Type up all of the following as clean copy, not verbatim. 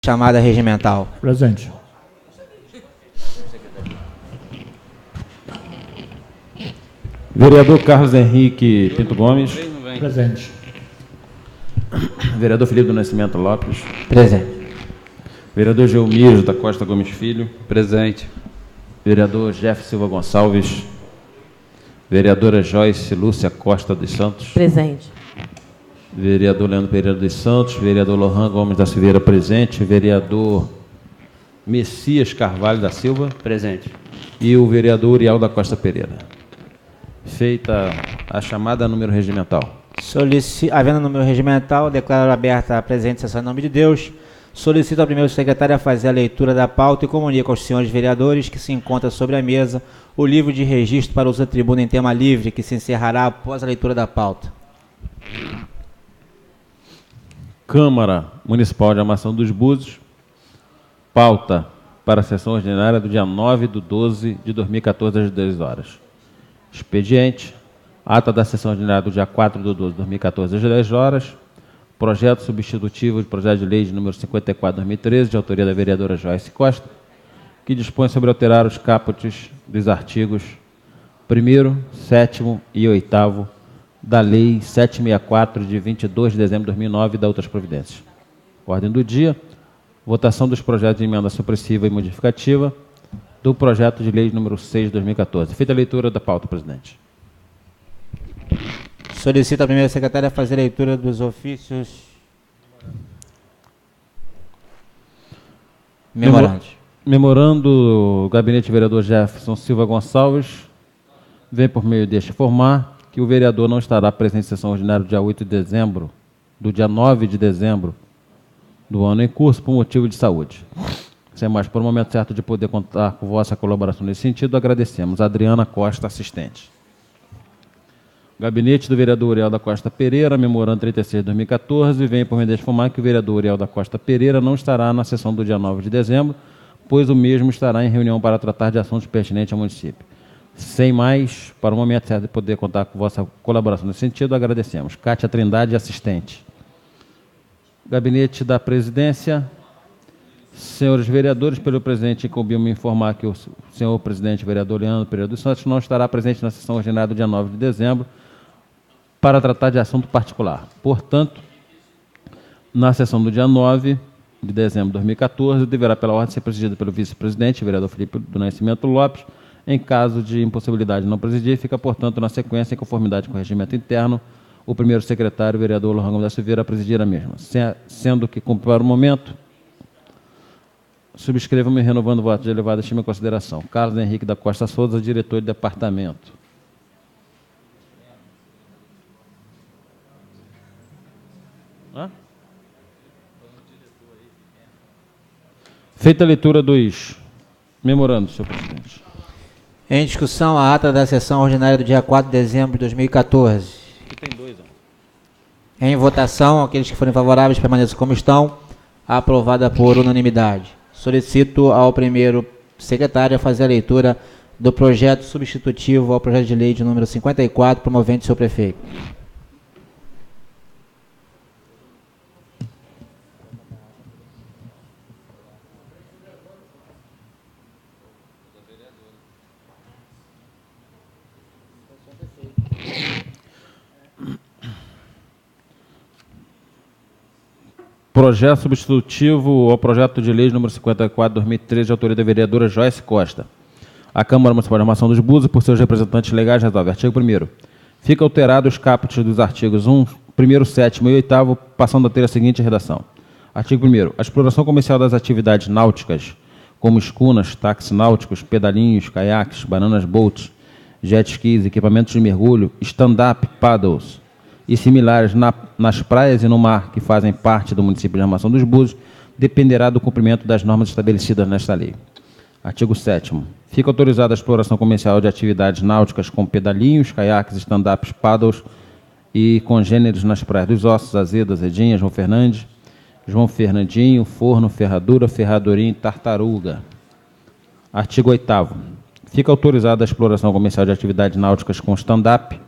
chamada regimental. Presente. Vereador Carlos Henrique Pinto Gomes. Presente. Vereador Felipe do Nascimento Lopes. Presente. Vereador Geomiro da Costa Gomes Filho. Presente. Vereador Jeff Silva Gonçalves. Vereadora Joyce Lúcia Costa dos Santos. Presente. Vereador Leandro Pereira dos Santos. Vereador Lohan Gomes da Silveira, presente. Vereador Messias Carvalho da Silva. Presente. E o vereador Uriel da Costa Pereira. Feita a chamada número regimental. Havendo número regimental, declaro aberta a presente sessão em nome de Deus. Solicito ao primeiro secretário a fazer a leitura da pauta e comunico aos senhores vereadores que se encontra sobre a mesa o livro de registro para uso da tribuna em tema livre, que se encerrará após a leitura da pauta. Câmara Municipal de Armação dos Búzios. Pauta para a sessão ordinária do dia 9/12 de 2014, às 10 horas. Expediente. Ata da sessão ordinária do dia 4/12 de 2014, às 10 horas. Projeto substitutivo de projeto de lei de número 54/2013, de autoria da vereadora Joyce Costa, que dispõe sobre alterar os caput dos artigos 1º, 7º e 8º da Lei 764, de 22 de dezembro de 2009, e da outras providências. Ordem do dia: votação dos projetos de emenda supressiva e modificativa do projeto de lei número 6 de 2014. Feita a leitura da pauta, presidente. Solicito a primeira secretária a fazer a leitura dos ofícios. Memorandos. Memorando o gabinete vereador Jefferson Silva Gonçalves, vem por meio deste informar que o vereador não estará presente em sessão ordinária do dia 8 de dezembro, do dia 9 de dezembro do ano em curso, por motivo de saúde. Sem mais, por um momento certo de poder contar com vossa colaboração nesse sentido, agradecemos. Adriana Costa, assistente. Gabinete do vereador Uriel da Costa Pereira, memorando 36 de 2014, vem por meio deste informar que o vereador Uriel da Costa Pereira não estará na sessão do dia 9 de dezembro, pois o mesmo estará em reunião para tratar de assuntos pertinentes ao município. Sem mais, para o momento certo de poder contar com vossa colaboração nesse sentido, agradecemos. Cátia Trindade, assistente. Gabinete da Presidência. Senhores vereadores, pelo presidente, incumbiu-me informar que o senhor presidente vereador Leandro Pereira dos Santos não estará presente na sessão ordinária do dia 9 de dezembro para tratar de assunto particular. Portanto, na sessão do dia 9 de dezembro de 2014, deverá, pela ordem, ser presidida pelo vice-presidente, vereador Felipe do Nascimento Lopes. Em caso de impossibilidade de não presidir, fica, portanto, na sequência, em conformidade com o regimento interno, o primeiro secretário, vereador Lohan Gomes da Silveira, a presidir a mesma. Sendo que, como para o momento, subscrevam-me renovando o voto de elevada estima e consideração. Carlos Henrique da Costa Souza, diretor de departamento. Feita a leitura dos memorandos, senhor presidente. Em discussão, a ata da sessão ordinária do dia 4 de dezembro de 2014. Aqui tem dois, ó. Em votação, aqueles que forem favoráveis permaneçam como estão. Aprovada por unanimidade. Solicito ao primeiro secretário a fazer a leitura do projeto substitutivo ao projeto de lei de número 54, promovente o senhor prefeito. Projeto substitutivo ao projeto de lei número 54, 2013, de autoria da vereadora Joyce Costa. A Câmara Municipal de Armação dos Búzios, por seus representantes legais, resolve. Artigo 1º. Fica alterado os caput dos artigos 1, 1º, 7º e 8º, passando a ter a seguinte redação. Artigo 1º. A exploração comercial das atividades náuticas, como escunas, táxis náuticos, pedalinhos, caiaques, bananas boats, jet skis, equipamentos de mergulho, stand-up paddles e similares nas praias e no mar que fazem parte do município de Armação dos Búzios, dependerá do cumprimento das normas estabelecidas nesta lei. Artigo 7º. Fica autorizada a exploração comercial de atividades náuticas com pedalinhos, caiaques, stand-ups, paddles e congêneres nas praias dos Ossos, Azedas, Edinha, João Fernandes, João Fernandinho, Forno, Ferradura, Ferradorim e Tartaruga. Artigo 8º. Fica autorizada a exploração comercial de atividades náuticas com stand-up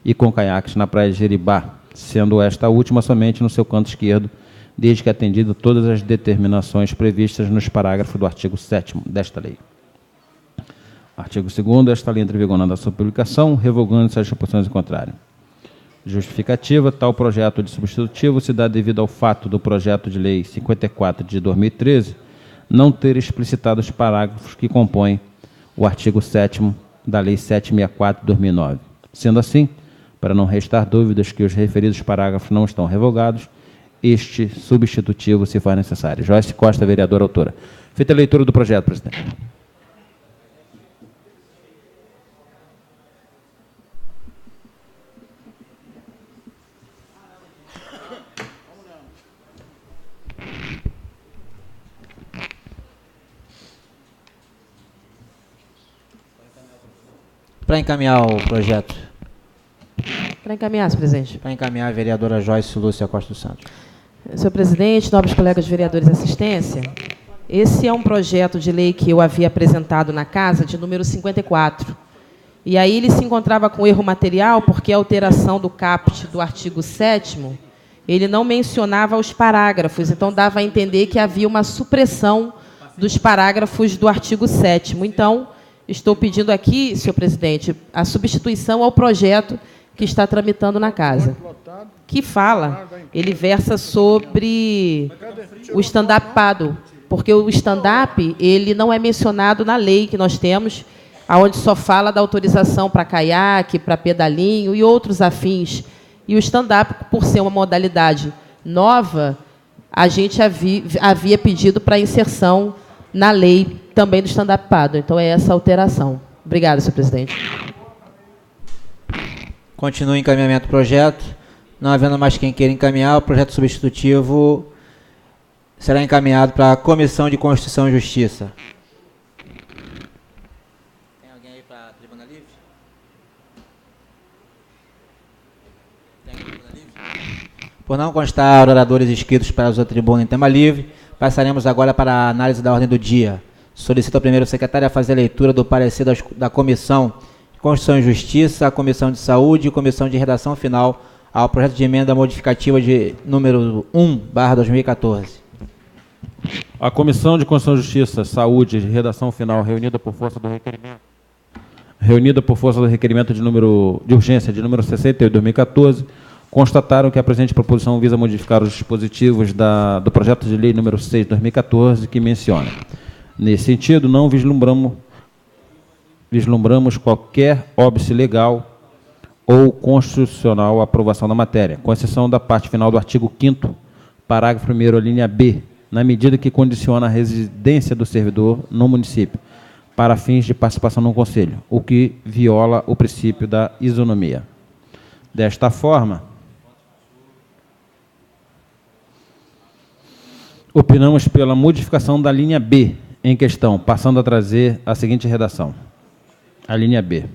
e com caiaques na praia de Jeribá, sendo esta última somente no seu canto esquerdo, desde que atendido todas as determinações previstas nos parágrafos do artigo 7º desta lei. Artigo 2º, esta lei entra em vigor na sua publicação, revogando-se as disposições em contrário. Justificativa, tal projeto de substitutivo se dá devido ao fato do projeto de lei 54 de 2013 não ter explicitado os parágrafos que compõem o artigo 7º da Lei 764 de 2009. Sendo assim, para não restar dúvidas que os referidos parágrafos não estão revogados, este substitutivo se faz necessário. Joyce Costa, vereadora autora. Feita a leitura do projeto, presidente. Para encaminhar o projeto. Para encaminhar, senhor presidente. Para encaminhar a vereadora Joyce Lúcia Costa dos Santos. Senhor presidente, nobres colegas vereadores de assistência, esse é um projeto de lei que eu havia apresentado na casa, de número 54. E aí ele se encontrava com erro material, porque a alteração do caput do artigo 7º, ele não mencionava os parágrafos, então dava a entender que havia uma supressão dos parágrafos do artigo 7º. Então, estou pedindo aqui, senhor presidente, a substituição ao projeto que está tramitando na casa, que fala, ele versa sobre o stand-up paddle, porque o stand-up ele não é mencionado na lei que nós temos, onde só fala da autorização para caiaque, para pedalinho e outros afins. E o stand-up, por ser uma modalidade nova, a gente havia pedido para inserção na lei também do stand-up paddle. Então, é essa a alteração. Obrigada, senhor presidente. Continua o encaminhamento do projeto. Não havendo mais quem queira encaminhar, o projeto substitutivo será encaminhado para a Comissão de Constituição e Justiça. Tem alguém aí para a Tribuna Livre? Tem alguém para a Tribuna Livre? Por não constar oradores inscritos para a outra tribuna em tema livre, passaremos agora para a análise da ordem do dia. Solicito ao primeiro secretário a fazer a leitura do parecer da Comissão de Constituição e Justiça, a Comissão de Saúde e Comissão de Redação Final ao projeto de emenda modificativa de número 1/2014. A Comissão de Constituição e Justiça, Saúde e Redação Final, reunida por força do requerimento de urgência de número 68 de 2014, constataram que a presente proposição visa modificar os dispositivos do projeto de lei número 6 de 2014, que menciona. Nesse sentido, não vislumbramos qualquer óbice legal ou constitucional à aprovação da matéria, com exceção da parte final do artigo 5º, parágrafo 1º, linha B, na medida que condiciona a residência do servidor no município, para fins de participação no Conselho, o que viola o princípio da isonomia. Desta forma, opinamos pela modificação da linha B em questão, passando a trazer a seguinte redação. A linha B.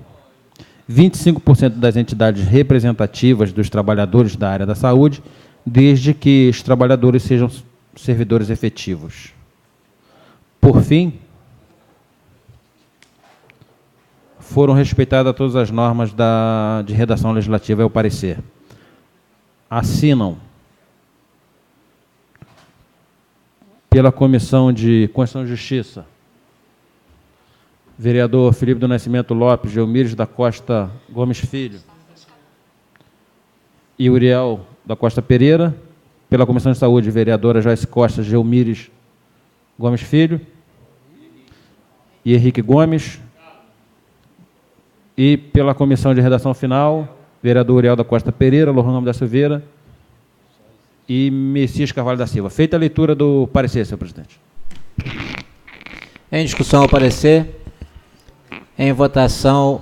25% das entidades representativas dos trabalhadores da área da saúde, desde que os trabalhadores sejam servidores efetivos. Por fim, foram respeitadas todas as normas de redação legislativa e o parecer. Assinam pela Comissão de Constituição e Justiça, vereador Felipe do Nascimento Lopes, Gelmires da Costa Gomes Filho e Uriel da Costa Pereira. Pela Comissão de Saúde, vereadora Joyce Costa, Gelmires Gomes Filho e Henrique Gomes. E pela Comissão de Redação Final, vereador Uriel da Costa Pereira, Lohan Gomes da Silveira e Messias Carvalho da Silva. Feita a leitura do parecer, senhor presidente. Em discussão ao parecer. Em votação,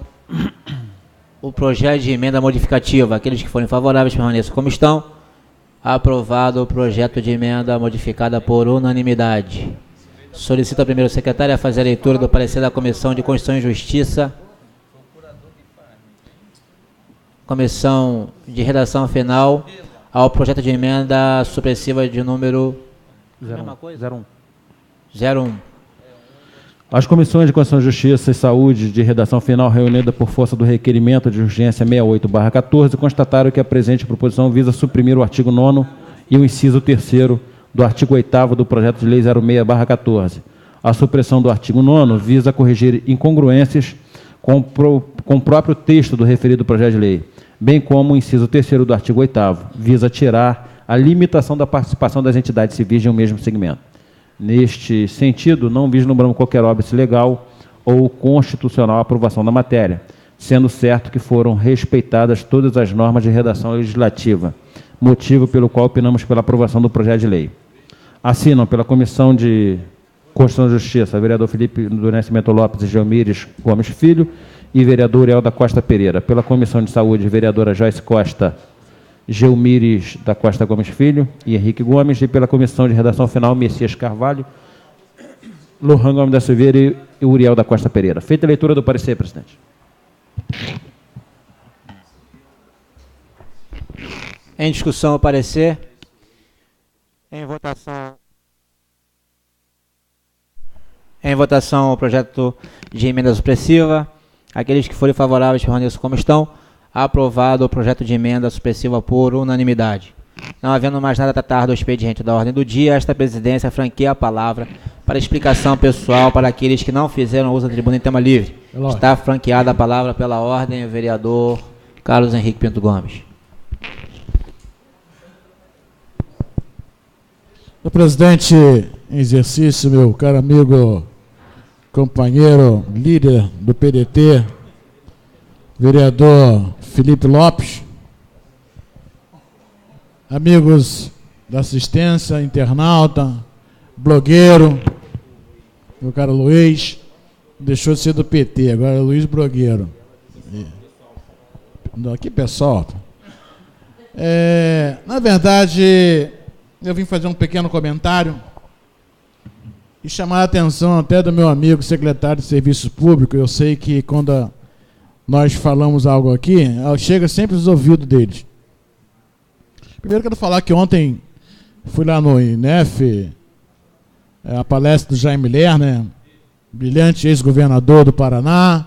o projeto de emenda modificativa. Aqueles que forem favoráveis permaneçam como estão. Aprovado o projeto de emenda modificada por unanimidade. Solicito ao primeiro secretário a fazer a leitura do parecer da Comissão de Constituição e Justiça. Comissão de Redação Final ao projeto de emenda supressiva de número 01. As comissões de Constituição e Justiça e Saúde de redação final reunida por força do requerimento de urgência 68/14 constataram que a presente proposição visa suprimir o artigo 9º e o inciso 3º do artigo 8º do projeto de lei 06/14. A supressão do artigo 9º visa corrigir incongruências com o próprio texto do referido projeto de lei, bem como o inciso 3º do artigo 8º, visa tirar a limitação da participação das entidades civis de um mesmo segmento. Neste sentido, não vislumbramos qualquer óbice legal ou constitucional à aprovação da matéria, sendo certo que foram respeitadas todas as normas de redação legislativa, motivo pelo qual opinamos pela aprovação do projeto de lei. Assinam pela Comissão de Constituição e Justiça, vereador Felipe do Nascimento Lopes e Gelmires Gomes Filho, e vereador Uriel da Costa Pereira. Pela Comissão de Saúde, vereadora Joyce Costa, Gelmires da Costa Gomes Filho e Henrique Gomes. E pela Comissão de Redação Final, Messias Carvalho, Lohan Gomes da Silveira e Uriel da Costa Pereira. Feita a leitura do parecer, presidente. Em discussão o parecer. Em votação. Em votação o projeto de emenda supressiva. Aqueles que forem favoráveis permaneçam como estão. Aprovado o projeto de emenda supressiva por unanimidade. Não havendo mais nada a tratar do expediente da ordem do dia, esta presidência franqueia a palavra para explicação pessoal para aqueles que não fizeram uso da tribuna em tema livre. Está franqueada a palavra pela ordem o vereador Carlos Henrique Pinto Gomes. Senhor presidente em exercício, meu caro amigo, companheiro, líder do PDT, vereador Felipe Lopes, amigos da assistência, internauta, blogueiro, meu caro Luiz, deixou de ser do PT, agora é Luiz Blogueiro. Aqui, pessoal. Na verdade, eu vim fazer um pequeno comentário e chamar a atenção até do meu amigo secretário de Serviços Públicos. Eu sei que quando nós falamos algo aqui, chega sempre aos ouvidos deles. Primeiro quero falar que ontem fui lá no INEF, a palestra do Jaime Lerner, brilhante ex-governador do Paraná,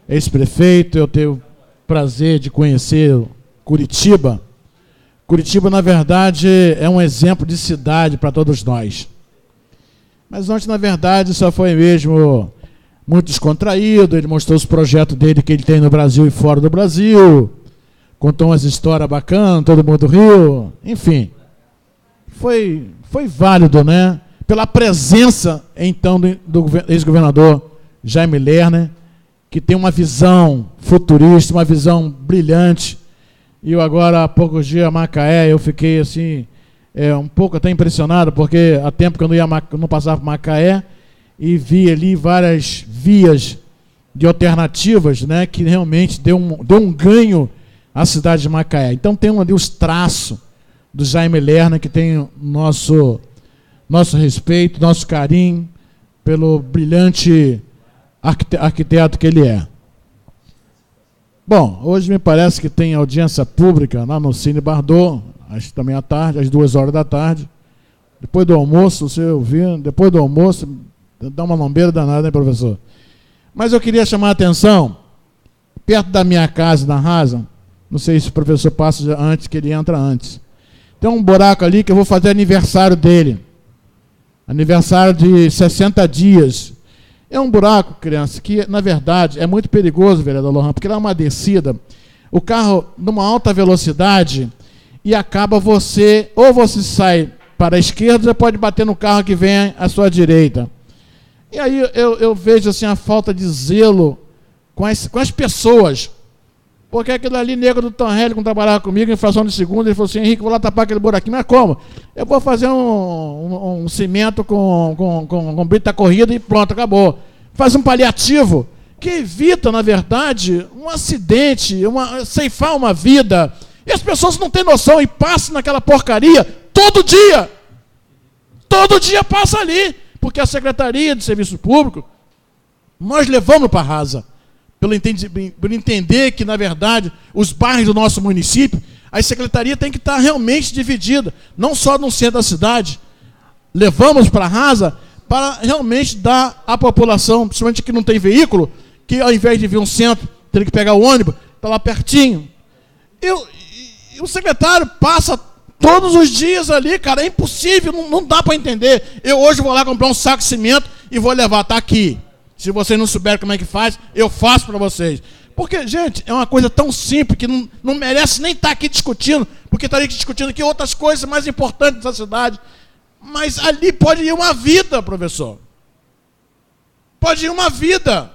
ex-prefeito. Eu tenho o prazer de conhecer Curitiba. Curitiba, na verdade, é um exemplo de cidade para todos nós. Mas ontem, na verdade, só foi mesmo muito descontraído. Ele mostrou os projetos dele que ele tem no Brasil e fora do Brasil. Contou umas histórias bacanas, todo mundo riu. Enfim, foi válido, né? Pela presença, então, do ex-governador Jaime Lerner, que tem uma visão futurista, uma visão brilhante. E eu agora, há poucos dias, a Macaé, eu fiquei assim, um pouco até impressionado, porque há tempo que eu não passava por Macaé e vi ali várias vias de alternativas, né, que realmente deu um ganho à cidade de Macaé. Então tem ali os traços do Jaime Lerner, que tem nosso respeito, nosso carinho pelo brilhante arquiteto que ele é. Bom, hoje me parece que tem audiência pública lá no Cine Bardot, também à tarde, às 2 da tarde. Depois do almoço, você ouvir, depois do almoço, dá uma lombeira danada, hein, professor? Mas eu queria chamar a atenção, perto da minha casa, na Rasa, não sei se o professor passa antes, que ele entra antes. Tem um buraco ali que eu vou fazer aniversário dele. Aniversário de 60 dias. É um buraco, criança, que, na verdade, é muito perigoso, vereador Lohan, porque lá é uma descida, o carro numa alta velocidade e acaba ou você sai para a esquerda, você pode bater no carro que vem à sua direita. E aí eu vejo assim a falta de zelo com as pessoas. Porque aquele ali, negro do Tom Hellick, que trabalhava comigo em fração de segundo, ele falou assim: Henrique, vou lá tapar aquele buraquinho. Mas como? Eu vou fazer um cimento com brita corrida e pronto, acabou. Faz um paliativo que evita, na verdade, um acidente, ceifar uma vida. E as pessoas não têm noção e passam naquela porcaria todo dia. Todo dia passa ali. Porque a Secretaria de Serviço Público, nós levamos para a Rasa. Pelo entender que, na verdade, os bairros do nosso município, a secretaria tem que estar realmente dividida, não só no centro da cidade. Levamos para a Rasa para realmente dar à população, principalmente que não tem veículo, que ao invés de vir um centro, tem que pegar o ônibus, está lá pertinho. E o secretário passa todos os dias ali, cara, é impossível, não dá para entender. Eu hoje vou lá comprar um saco de cimento e vou levar, tá aqui. Se vocês não souberem como é que faz, eu faço para vocês. Porque, gente, é uma coisa tão simples que não merece nem estar aqui discutindo, porque estaria discutindo aqui outras coisas mais importantes da cidade. Mas ali pode ir uma vida, professor. Pode ir uma vida.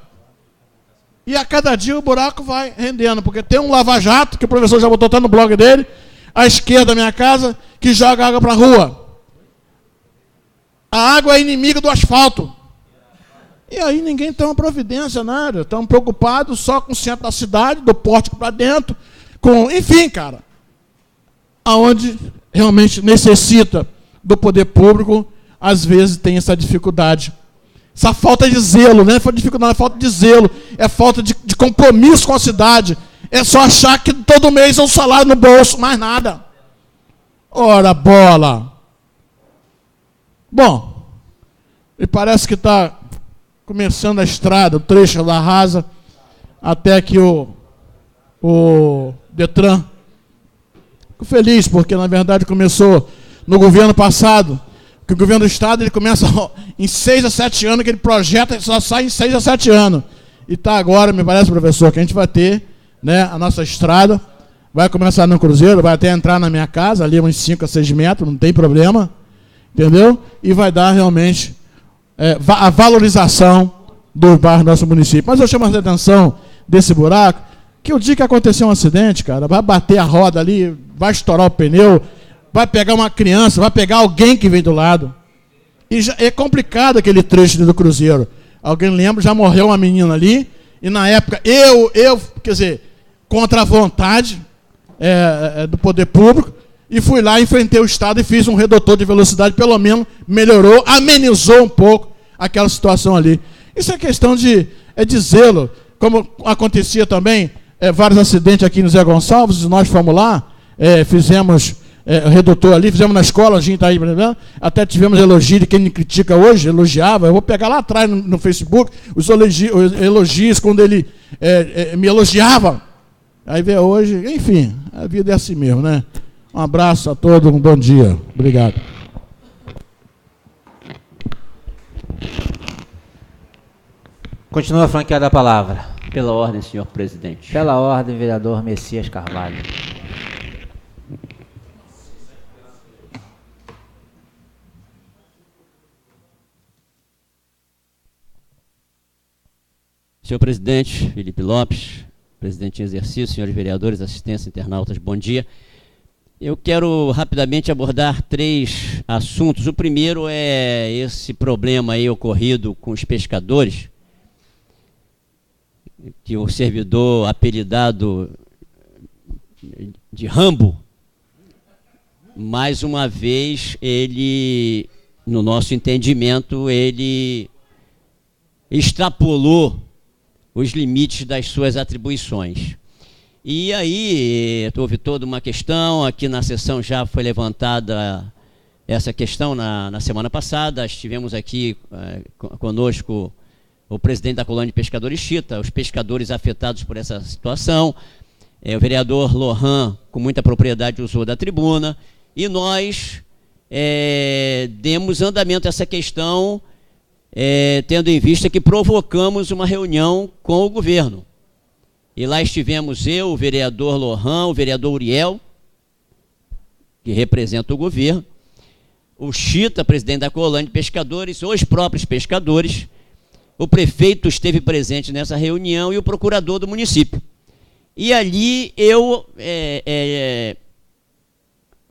E a cada dia o buraco vai rendendo, porque tem um lava-jato, que o professor já botou até no blog dele, à esquerda da minha casa, que joga água para a rua. A água é inimiga do asfalto. E aí ninguém toma providência, nada. Estão preocupados só com o centro da cidade, do pórtico para dentro, enfim, cara. Aonde realmente necessita do poder público, às vezes tem essa dificuldade. Essa falta de zelo, não é dificuldade, é falta de zelo, é falta de compromisso com a cidade. É só achar que todo mês é um salário no bolso, mais nada. Ora, bola. Bom, me parece que está começando a estrada, o trecho da Rasa, até que o Detran. Fico feliz, porque na verdade começou no governo passado, que o governo do estado ele começa em 6 a 7 anos, que ele projeta, só sai em 6 a 7 anos. E está agora, me parece, professor, que a gente vai ter, né, a nossa estrada, vai começar no Cruzeiro, vai até entrar na minha casa, ali uns 5 a 6 metros, não tem problema, entendeu? E vai dar realmente a valorização dos bairros do nosso município. Mas eu chamo a atenção desse buraco, que o dia que acontecer um acidente, cara, vai bater a roda ali, vai estourar o pneu, vai pegar uma criança, vai pegar alguém que vem do lado. E já é complicado aquele trecho do Cruzeiro. Alguém lembra, já morreu uma menina ali, e na época, quer dizer, contra a vontade do poder público, e fui lá, enfrentei o Estado e fiz um redutor de velocidade, pelo menos melhorou, amenizou um pouco aquela situação ali. Isso é questão de zelo, como acontecia também, vários acidentes aqui no Zé Gonçalves, nós fomos lá, fizemos redutor ali, fizemos na escola, a gente está aí, até tivemos elogio de quem me critica hoje, elogiava, eu vou pegar lá atrás no Facebook, os elogios quando ele me elogiava, aí vê hoje, enfim, a vida é assim mesmo, né? Um abraço a todos, um bom dia, obrigado. Continua franqueada a palavra. Pela ordem, senhor presidente. Pela ordem, vereador Messias Carvalho. Senhor presidente, Felipe Lopes, presidente em exercício, senhores vereadores, assistência, internautas, bom dia. Eu quero rapidamente abordar 3 assuntos. O primeiro é esse problema aí ocorrido com os pescadores, que o servidor apelidado de Rambo, mais uma vez, ele, no nosso entendimento, ele extrapolou os limites das suas atribuições. E aí, houve toda uma questão, aqui na sessão já foi levantada essa questão na semana passada, estivemos aqui conosco o presidente da Colônia de Pescadores Chita, os pescadores afetados por essa situação, o vereador Lohan, com muita propriedade, usou da tribuna, e nós demos andamento a essa questão, tendo em vista que provocamos uma reunião com o governo. E lá estivemos eu, o vereador Lohan, o vereador Uriel, que representa o governo, o Chita, presidente da Colônia de Pescadores, os próprios pescadores, o prefeito esteve presente nessa reunião e o procurador do município. E ali eu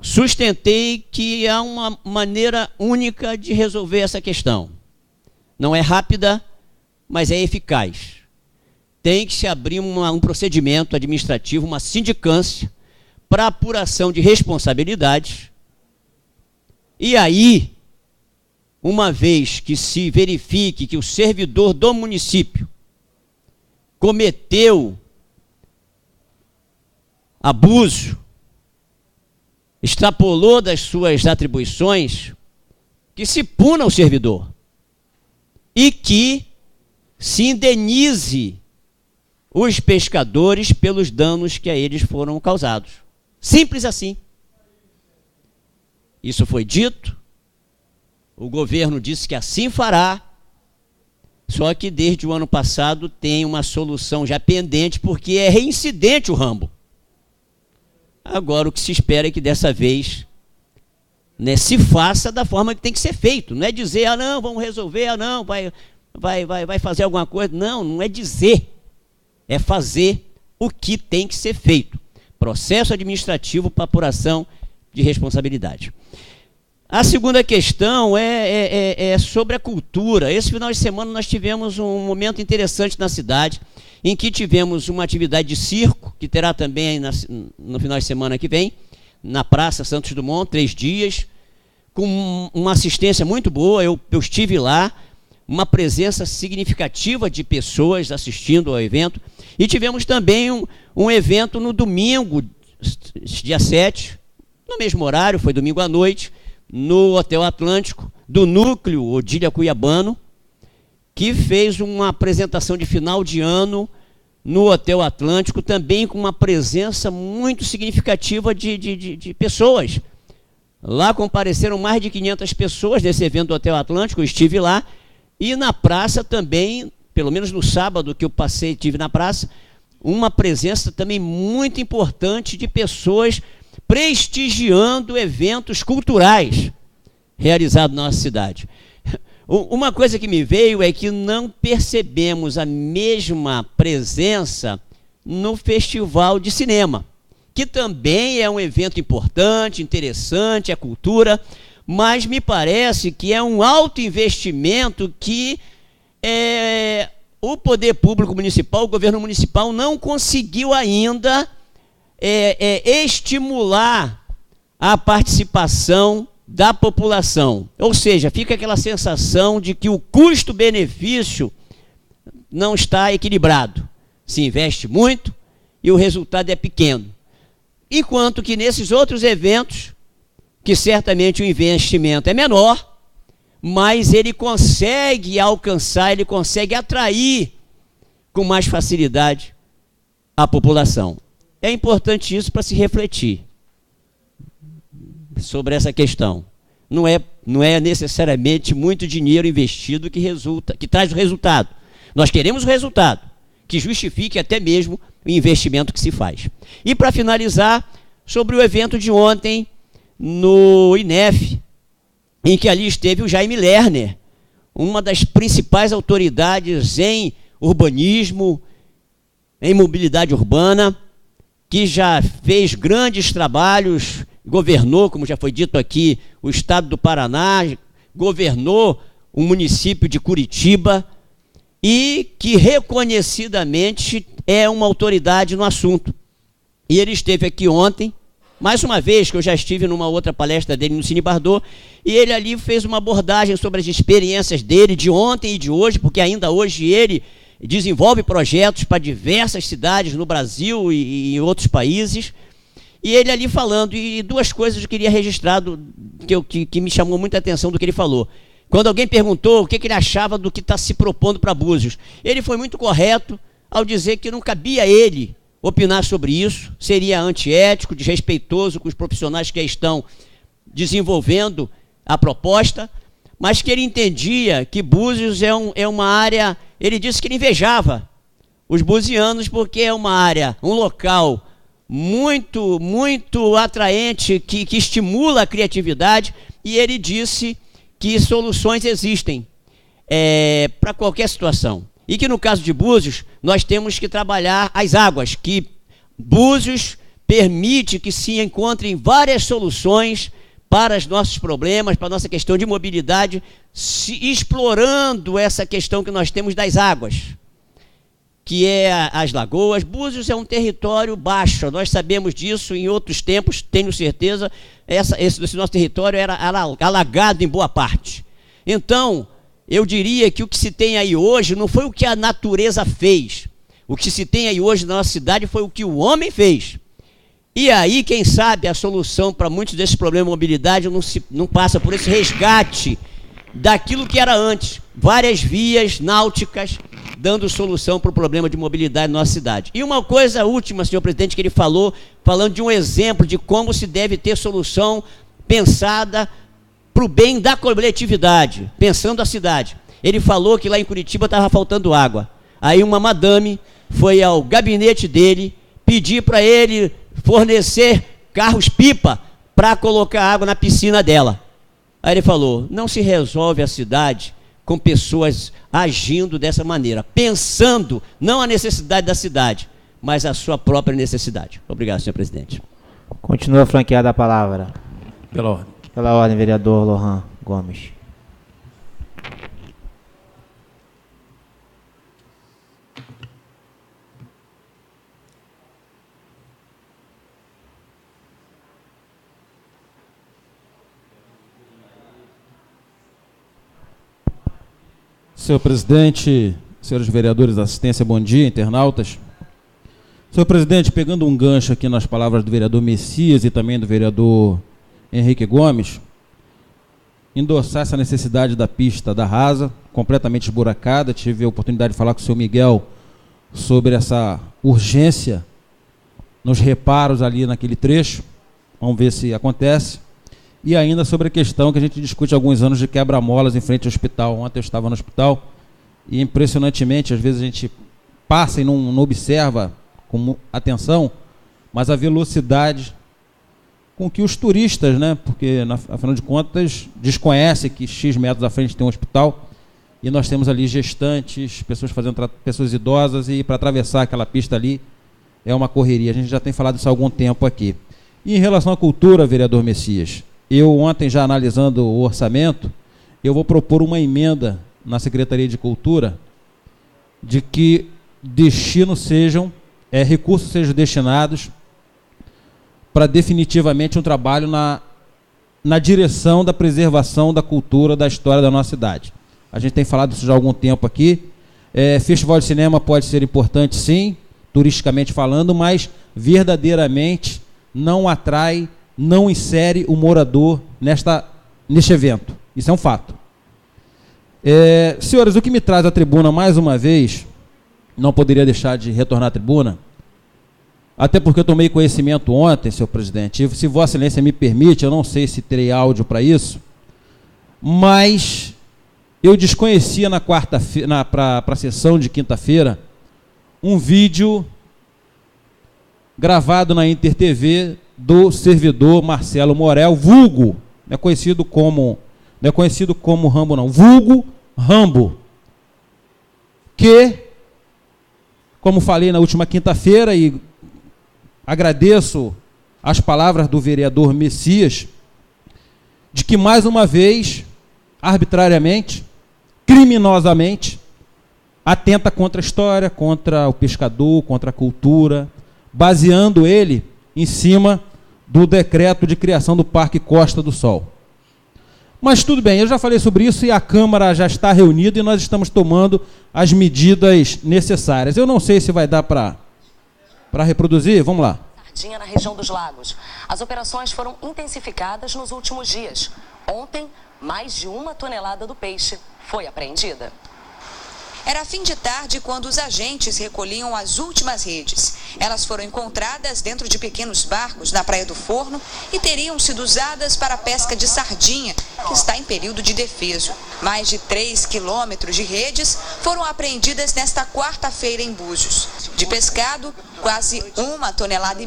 sustentei que há uma maneira única de resolver essa questão. Não é rápida, mas é eficaz. Tem que se abrir um procedimento administrativo, uma sindicância, para apuração de responsabilidades. E aí, uma vez que se verifique que o servidor do município cometeu abuso, extrapolou das suas atribuições, que se puna o servidor e que se indenize os pescadores pelos danos que a eles foram causados. Simples assim. Isso foi dito, o governo disse que assim fará, só que desde o ano passado tem uma solução já pendente, porque é reincidente o rambo. Agora o que se espera é que dessa vez, né, se faça da forma que tem que ser feito. Não é dizer, ah não, vamos resolver, ah não, vai fazer alguma coisa. Não, não é dizer, é fazer o que tem que ser feito. Processo administrativo para apuração de responsabilidade. A segunda questão é sobre a cultura. Esse final de semana nós tivemos um momento interessante na cidade, em que tivemos uma atividade de circo, que terá também no final de semana que vem, na Praça Santos Dumont, 3 dias, com uma assistência muito boa. Eu estive lá, uma presença significativa de pessoas assistindo ao evento, e tivemos também um evento no domingo, dia 7, no mesmo horário, foi domingo à noite, no Hotel Atlântico, do Núcleo Odília Cuiabano, que fez uma apresentação de final de ano no Hotel Atlântico, também com uma presença muito significativa de pessoas. Lá compareceram mais de 500 pessoas nesse evento do Hotel Atlântico, eu estive lá, e na praça também, pelo menos no sábado que eu passei, estive na praça, uma presença também muito importante de pessoas prestigiando eventos culturais realizados na nossa cidade. Uma coisa que me veio é que não percebemos a mesma presença no Festival de Cinema, que também é um evento importante, interessante, é cultura, mas me parece que é um alto investimento que o poder público municipal, o governo municipal, não conseguiu ainda estimular a participação da população. Ou seja, fica aquela sensação de que o custo-benefício não está equilibrado. Se investe muito e o resultado é pequeno. Enquanto que nesses outros eventos, que certamente o investimento é menor, mas ele consegue alcançar, ele consegue atrair com mais facilidade a população. É importante isso para se refletir sobre essa questão. Não é necessariamente muito dinheiro investido que traz o resultado. Nós queremos o resultado, que justifique até mesmo o investimento que se faz. E para finalizar, sobre o evento de ontem no INEF, em que ali esteve o Jaime Lerner, uma das principais autoridades em urbanismo, em mobilidade urbana, que já fez grandes trabalhos, governou, como já foi dito aqui, o estado do Paraná, governou o município de Curitiba, e que reconhecidamente é uma autoridade no assunto. E ele esteve aqui ontem, mais uma vez, que eu já estive numa outra palestra dele no Cine Bardot, e ele ali fez uma abordagem sobre as experiências dele de ontem e de hoje, porque ainda hoje ele desenvolve projetos para diversas cidades no Brasil e em outros países. E ele ali falando, e duas coisas eu queria registrar que me chamou muita atenção do que ele falou. Quando alguém perguntou o que ele achava do que está se propondo para Búzios, ele foi muito correto ao dizer que não cabia a ele opinar sobre isso, seria antiético, desrespeitoso com os profissionais que estão desenvolvendo a proposta, mas que ele entendia que Búzios é uma área, ele disse que ele invejava os buzianos porque é uma área, um local muito, muito atraente, que estimula a criatividade, e ele disse que soluções existem para qualquer situação. E que no caso de Búzios, nós temos que trabalhar as águas, que Búzios permite que se encontrem várias soluções para os nossos problemas, para a nossa questão de mobilidade, explorando essa questão que nós temos das águas, que é as lagoas. Búzios é um território baixo, nós sabemos disso em outros tempos, tenho certeza, esse nosso território era alagado em boa parte. Então, eu diria que o que se tem aí hoje não foi o que a natureza fez. O que se tem aí hoje na nossa cidade foi o que o homem fez. E aí, quem sabe, a solução para muitos desses problemas de mobilidade não passa por esse resgate daquilo que era antes. Várias vias náuticas dando solução para o problema de mobilidade na nossa cidade. E uma coisa última, senhor presidente, que ele falou, falando de um exemplo de como se deve ter solução pensada para o bem da coletividade, pensando a cidade. Ele falou que lá em Curitiba estava faltando água. Aí uma madame foi ao gabinete dele pedir para ele fornecer carros-pipa para colocar água na piscina dela. Aí ele falou, não se resolve a cidade com pessoas agindo dessa maneira, pensando não a necessidade da cidade, mas a sua própria necessidade. Obrigado, senhor presidente. Continua franqueada a palavra. Pela ordem. Pela ordem, vereador Lohan Gomes. Senhor presidente, senhores vereadores da assistência, bom dia, internautas. Senhor presidente, pegando um gancho aqui nas palavras do vereador Messias e também do vereador Henrique Gomes, endossar essa necessidade da pista da Rasa, completamente esburacada. Tive a oportunidade de falar com o senhor Miguel sobre essa urgência nos reparos ali naquele trecho. Vamos ver se acontece. E ainda sobre a questão que a gente discute há alguns anos de quebra-molas em frente ao hospital. Ontem eu estava no hospital e, impressionantemente, às vezes a gente passa e não observa com atenção, mas a velocidade com que os turistas, né, porque, afinal de contas, desconhecem que X metros à frente tem um hospital e nós temos ali gestantes, pessoas idosas, e para atravessar aquela pista ali é uma correria. A gente já tem falado isso há algum tempo aqui. E em relação à cultura, vereador Messias, eu ontem, já analisando o orçamento, eu vou propor uma emenda na Secretaria de Cultura de que recursos sejam destinados para definitivamente um trabalho na direção da preservação da cultura, da história da nossa cidade. A gente tem falado isso já há algum tempo aqui. Festival de cinema pode ser importante, sim, turisticamente falando, mas verdadeiramente não atrai, não insere o morador neste evento. Isso é um fato. Senhores, o que me traz à tribuna mais uma vez, não poderia deixar de retornar à tribuna, até porque eu tomei conhecimento ontem, senhor presidente, e se Vossa Excelência me permite, eu não sei se terei áudio para isso, mas eu desconhecia para a sessão de quinta-feira um vídeo gravado na Inter TV do servidor Marcelo Morel, vulgo, não é conhecido como Rambo não, vulgo Rambo, que, como falei na última quinta-feira, e agradeço as palavras do vereador Messias, de que mais uma vez, arbitrariamente, criminosamente, atenta contra a história, contra o pescador, contra a cultura, baseando ele em cima do decreto de criação do Parque Costa do Sol. Mas tudo bem, eu já falei sobre isso e a Câmara já está reunida e nós estamos tomando as medidas necessárias. Eu não sei se vai dar para reproduzir, vamos lá. Sardinha na região dos lagos. As operações foram intensificadas nos últimos dias. Ontem, mais de 1 tonelada do peixe foi apreendida. Era fim de tarde quando os agentes recolhiam as últimas redes. Elas foram encontradas dentro de pequenos barcos na Praia do Forno e teriam sido usadas para a pesca de sardinha, que está em período de defeso. Mais de 3 quilômetros de redes foram apreendidas nesta quarta-feira em Búzios. De pescado, quase 1,5 toneladas.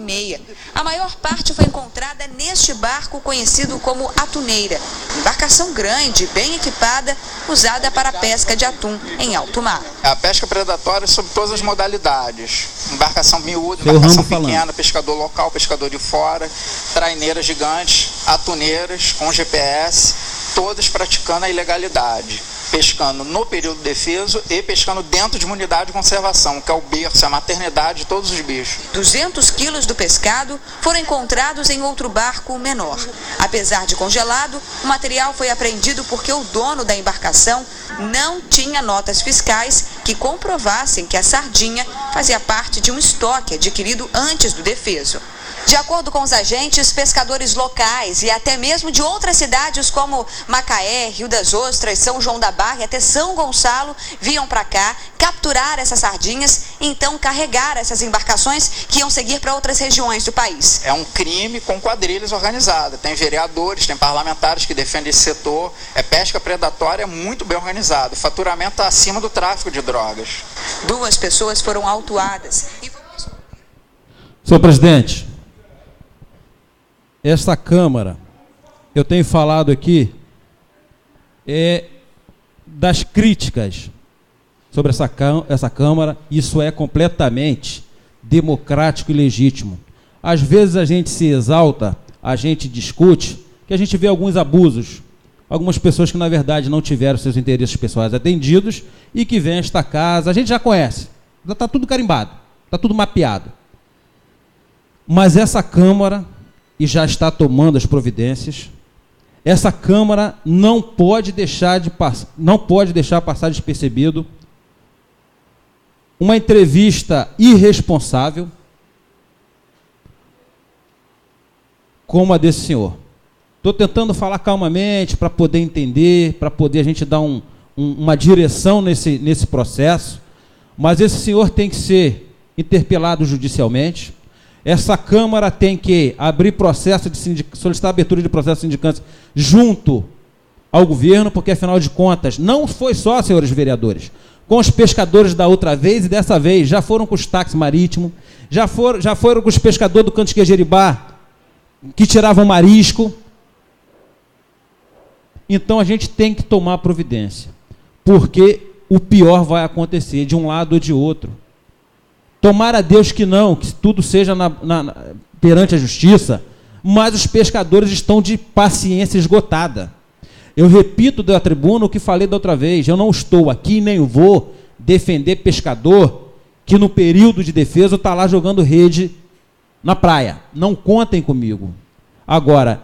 A maior parte foi encontrada neste barco conhecido como atuneira, embarcação grande, bem equipada, usada para a pesca de atum em alto mar. A pesca predatória sob todas as modalidades, embarcação miúda, embarcação pequena, pescador local, pescador de fora, traineiras gigantes, atuneiras com GPS, todas praticando a ilegalidade, pescando no período defeso e pescando dentro de uma unidade de conservação, que é o berço, a maternidade de todos os bichos. 200 quilos do pescado foram encontrados em outro barco menor. Apesar de congelado, o material foi apreendido porque o dono da embarcação não tinha notas fiscais que comprovassem que a sardinha fazia parte de um estoque adquirido antes do defeso. De acordo com os agentes, pescadores locais e até mesmo de outras cidades como Macaé, Rio das Ostras, São João da Barra e até São Gonçalo vinham para cá capturar essas sardinhas e então carregar essas embarcações que iam seguir para outras regiões do país. É um crime com quadrilhas organizadas. Tem vereadores, tem parlamentares que defendem esse setor. É pesca predatória muito bem organizada. O faturamento está acima do tráfico de drogas. 2 pessoas foram autuadas. Senhor presidente, esta Câmara, eu tenho falado aqui, das críticas sobre essa Câmara, isso é completamente democrático e legítimo. Às vezes a gente se exalta, a gente discute, que a gente vê alguns abusos, algumas pessoas que na verdade não tiveram seus interesses pessoais atendidos e que vêm a esta casa, a gente já conhece, já está tudo carimbado, está tudo mapeado. Mas essa Câmara, e já está tomando as providências, essa Câmara não pode deixar passar despercebido uma entrevista irresponsável como a desse senhor. Estou tentando falar calmamente para poder entender, para poder a gente dar uma direção nesse processo, mas esse senhor tem que ser interpelado judicialmente. Essa Câmara tem que abrir processo solicitar abertura de processo de sindicância junto ao governo, porque, afinal de contas, não foi só, senhores vereadores, com os pescadores da outra vez e dessa vez, já foram com os táxis marítimos, já foram com os pescadores do Canto Esquerjeribá, que tiravam marisco. Então, a gente tem que tomar providência, porque o pior vai acontecer de um lado ou de outro. Tomara a Deus que não, que tudo seja perante a justiça, mas os pescadores estão de paciência esgotada. Eu repito da tribuna o que falei da outra vez, eu não estou aqui nem vou defender pescador que no período de defesa está lá jogando rede na praia. Não contem comigo. Agora,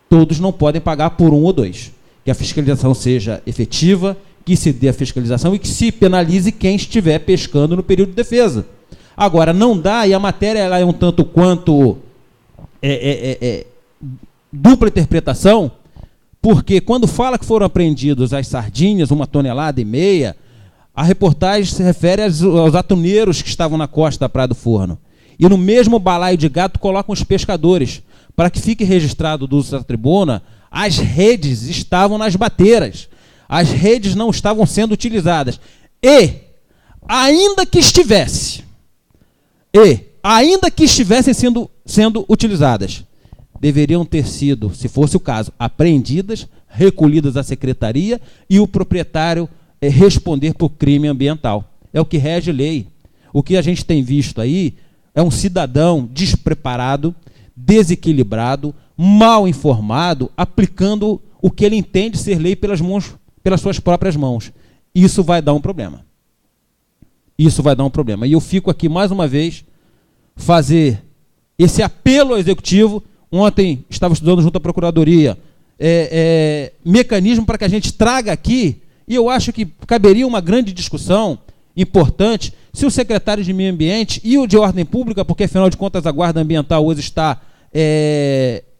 todos não podem pagar por 1 ou 2. Que a fiscalização seja efetiva, que se dê a fiscalização e que se penalize quem estiver pescando no período de defesa. Agora, não dá, e a matéria ela é um tanto quanto dupla interpretação, porque quando fala que foram apreendidos as sardinhas, 1,5 toneladas, a reportagem se refere aos atuneiros que estavam na costa da Praia do Forno. E no mesmo balaio de gato colocam os pescadores, para que fique registrado do uso da tribuna, as redes estavam nas bateiras. As redes não estavam sendo utilizadas. Ainda que estivessem sendo utilizadas, deveriam ter sido, se fosse o caso, apreendidas, recolhidas à secretaria e o proprietário responder por crime ambiental. É o que rege lei. O que a gente tem visto aí é um cidadão despreparado, desequilibrado, mal informado, aplicando o que ele entende ser lei pelas suas próprias mãos. Isso vai dar um problema. Isso vai dar um problema. E eu fico aqui mais uma vez fazer esse apelo ao Executivo. Ontem estava estudando junto à Procuradoria mecanismo para que a gente traga aqui, e eu acho que caberia uma grande discussão importante se o secretário de Meio Ambiente e o de Ordem Pública, porque afinal de contas a Guarda Ambiental hoje está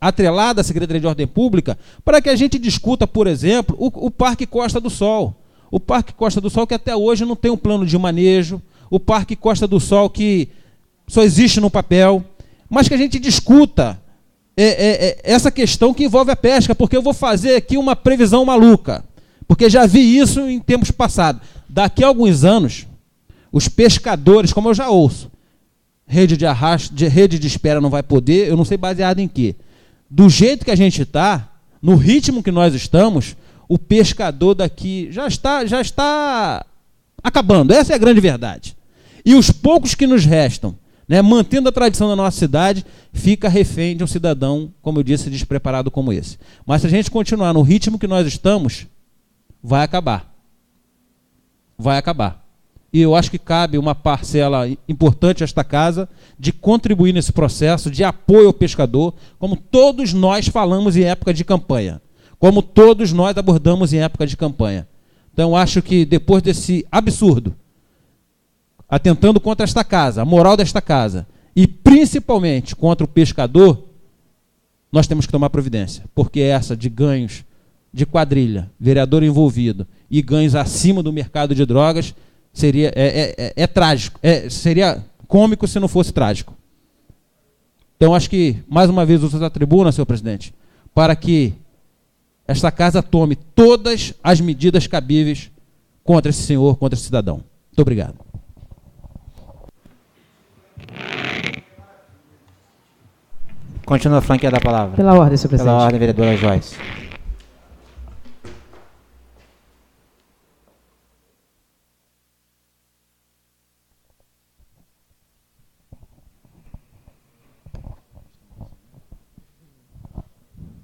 atrelada à Secretaria de Ordem Pública, para que a gente discuta, por exemplo, o Parque Costa do Sol. O Parque Costa do Sol que até hoje não tem um plano de manejo, o Parque Costa do Sol que só existe no papel, mas que a gente discuta essa questão que envolve a pesca, porque eu vou fazer aqui uma previsão maluca, porque já vi isso em tempos passados. Daqui a alguns anos, os pescadores, como eu já ouço, rede de arrasto, rede de espera não vai poder, eu não sei baseado em quê. Do jeito que a gente está, no ritmo que nós estamos, o pescador daqui já está acabando. Essa é a grande verdade. E os poucos que nos restam, né, mantendo a tradição da nossa cidade, fica refém de um cidadão, como eu disse, despreparado como esse. Mas se a gente continuar no ritmo que nós estamos, vai acabar. Vai acabar. E eu acho que cabe uma parcela importante a esta casa de contribuir nesse processo de apoio ao pescador, como todos nós falamos em época de campanha, como todos nós abordamos em época de campanha. Então, eu acho que depois desse absurdo, atentando contra esta casa, a moral desta casa, e principalmente contra o pescador, nós temos que tomar providência, porque essa de ganhos de quadrilha, vereador envolvido e ganhos acima do mercado de drogas seria trágico, seria cômico se não fosse trágico. Então acho que mais uma vez uso a tribuna, senhor presidente, para que esta casa tome todas as medidas cabíveis contra esse senhor, contra esse cidadão. Muito obrigado. Continua a franquia da palavra. Pela ordem, senhor presidente. Pela ordem, vereadora Joyce.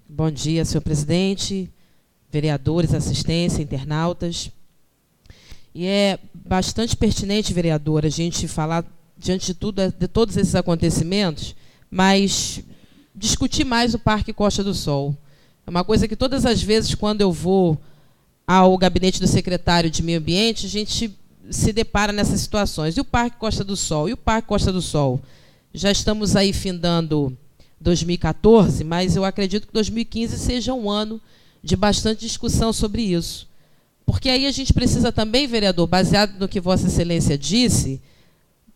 Bom dia, senhor presidente, vereadores, assistência, internautas. E é bastante pertinente, vereador, a gente falar, diante de tudo, de todos esses acontecimentos, mas discutir mais o Parque Costa do Sol. É uma coisa que todas as vezes, quando eu vou ao gabinete do secretário de Meio Ambiente, a gente se depara nessas situações. E o Parque Costa do Sol? E o Parque Costa do Sol? Já estamos aí findando 2014, mas eu acredito que 2015 seja um ano de bastante discussão sobre isso. Porque aí a gente precisa também, vereador, baseado no que Vossa Excelência disse,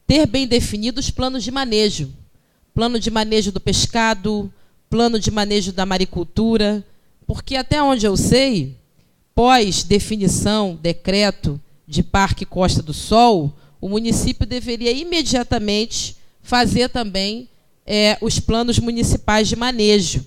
ter bem definidos os planos de manejo. Plano de manejo do pescado, plano de manejo da maricultura, porque até onde eu sei, pós definição, decreto de Parque Costa do Sol, o município deveria imediatamente fazer também os planos municipais de manejo.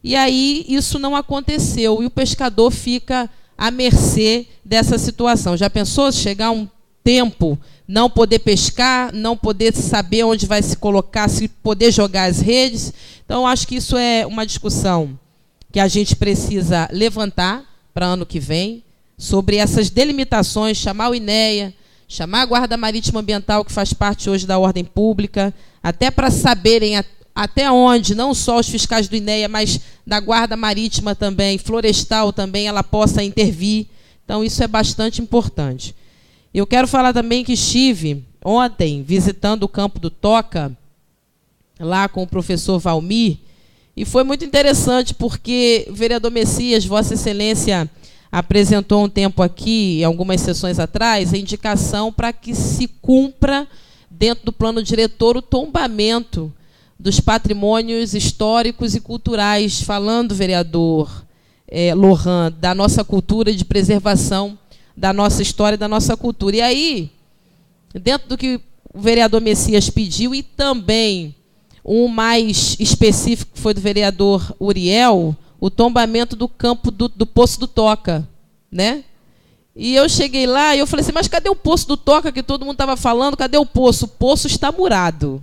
E aí isso não aconteceu, e o pescador fica à mercê dessa situação. Já pensou chegar um tempo, não poder pescar, não poder saber onde vai se colocar, se poder jogar as redes? Então, acho que isso é uma discussão que a gente precisa levantar para ano que vem, sobre essas delimitações, chamar o INEA, chamar a Guarda Marítima Ambiental, que faz parte hoje da ordem pública, até para saberem até onde, não só os fiscais do INEA, mas da Guarda Marítima também, florestal também, ela possa intervir. Então, isso é bastante importante. Eu quero falar também que estive ontem visitando o campo do Toca, lá com o professor Valmir, e foi muito interessante, porque o vereador Messias, Vossa Excelência, apresentou um tempo aqui, em algumas sessões atrás, a indicação para que se cumpra, dentro do plano diretor, o tombamento dos patrimônios históricos e culturais, falando, vereador Lohan, da nossa cultura de preservação da nossa história e da nossa cultura. E aí, dentro do que o vereador Messias pediu, e também um mais específico, que foi do vereador Uriel, o tombamento do campo do Poço do Toca, né? E eu cheguei lá e eu falei assim, mas cadê o Poço do Toca que todo mundo estava falando? Cadê o poço? O poço está murado.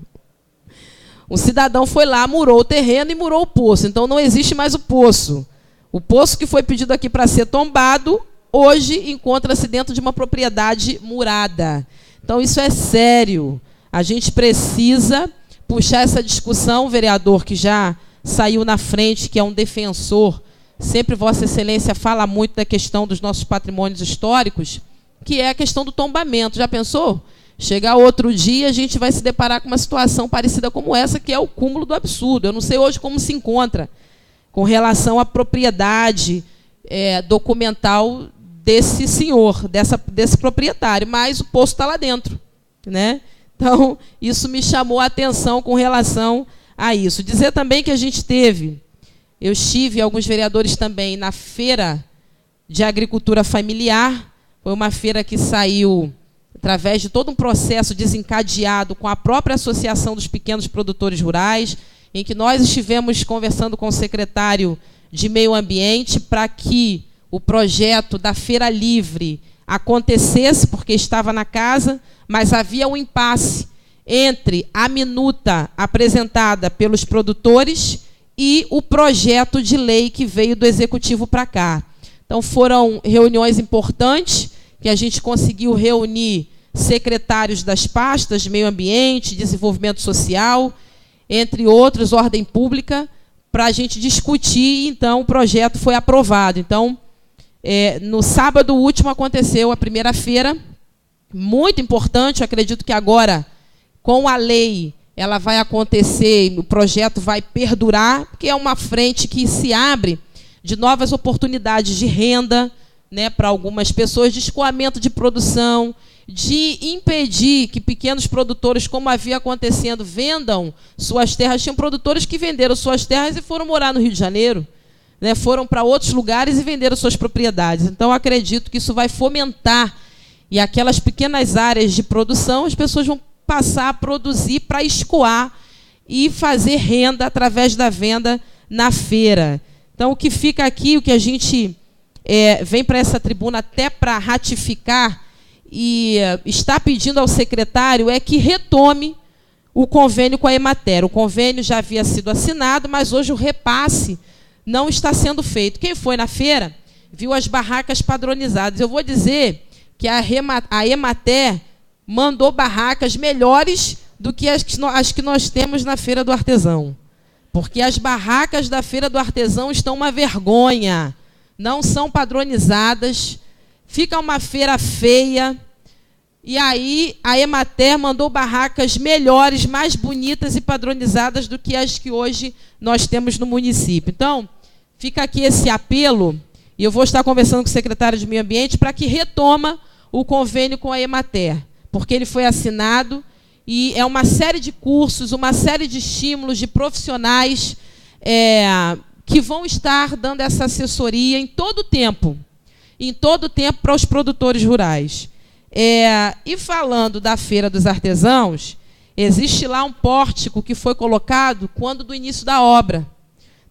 O cidadão foi lá, murou o terreno e murou o poço. Então não existe mais o poço. O poço que foi pedido aqui para ser tombado, hoje encontra-se dentro de uma propriedade murada. Então isso é sério. A gente precisa puxar essa discussão, vereador, que já saiu na frente, que é um defensor. Sempre Vossa Excelência fala muito da questão dos nossos patrimônios históricos, que é a questão do tombamento. Já pensou? Chegar outro dia, a gente vai se deparar com uma situação parecida como essa, que é o cúmulo do absurdo. Eu não sei hoje como se encontra com relação à propriedade documental desse senhor, desse proprietário, mas o poço está lá dentro, né? Então, isso me chamou a atenção com relação a isso. Dizer também que a gente eu estive, alguns vereadores também, na Feira de Agricultura Familiar. Foi uma feira que saiu através de todo um processo desencadeado com a própria Associação dos Pequenos Produtores Rurais, em que nós estivemos conversando com o secretário de Meio Ambiente para que o projeto da Feira Livre acontecesse, porque estava na casa, mas havia um impasse entre a minuta apresentada pelos produtores e o projeto de lei que veio do Executivo para cá. Então, foram reuniões importantes, que a gente conseguiu reunir secretários das pastas de Meio Ambiente, Desenvolvimento Social, entre outros, Ordem Pública, para a gente discutir, e então o projeto foi aprovado. Então, no sábado último aconteceu a primeira feira, muito importante. Eu acredito que agora, com a lei ela vai acontecer, o projeto vai perdurar, porque é uma frente que se abre de novas oportunidades de renda, né, para algumas pessoas, de escoamento de produção, de impedir que pequenos produtores, como havia acontecendo, vendam suas terras. Tinham produtores que venderam suas terras e foram morar no Rio de Janeiro, né, foram para outros lugares e venderam suas propriedades. Então, eu acredito que isso vai fomentar, e aquelas pequenas áreas de produção, as pessoas vão passar a produzir para escoar e fazer renda através da venda na feira. Então, o que fica aqui, o que a gente vem para essa tribuna até para ratificar e está pedindo ao secretário é que retome o convênio com a Emater. O convênio já havia sido assinado, mas hoje o repasse não está sendo feito. Quem foi na feira viu as barracas padronizadas. Eu vou dizer que a Emater mandou barracas melhores do que as que nós temos na Feira do Artesão. Porque as barracas da Feira do Artesão estão uma vergonha. Não são padronizadas. Fica uma feira feia. E aí a Emater mandou barracas melhores, mais bonitas e padronizadas do que as que hoje nós temos no município. Então, fica aqui esse apelo, e eu vou estar conversando com o secretário de Meio Ambiente para que retoma o convênio com a Emater, porque ele foi assinado e é uma série de cursos, uma série de estímulos de profissionais que vão estar dando essa assessoria em todo o tempo para os produtores rurais. E falando da Feira dos Artesãos, existe lá um pórtico que foi colocado quando do início da obra.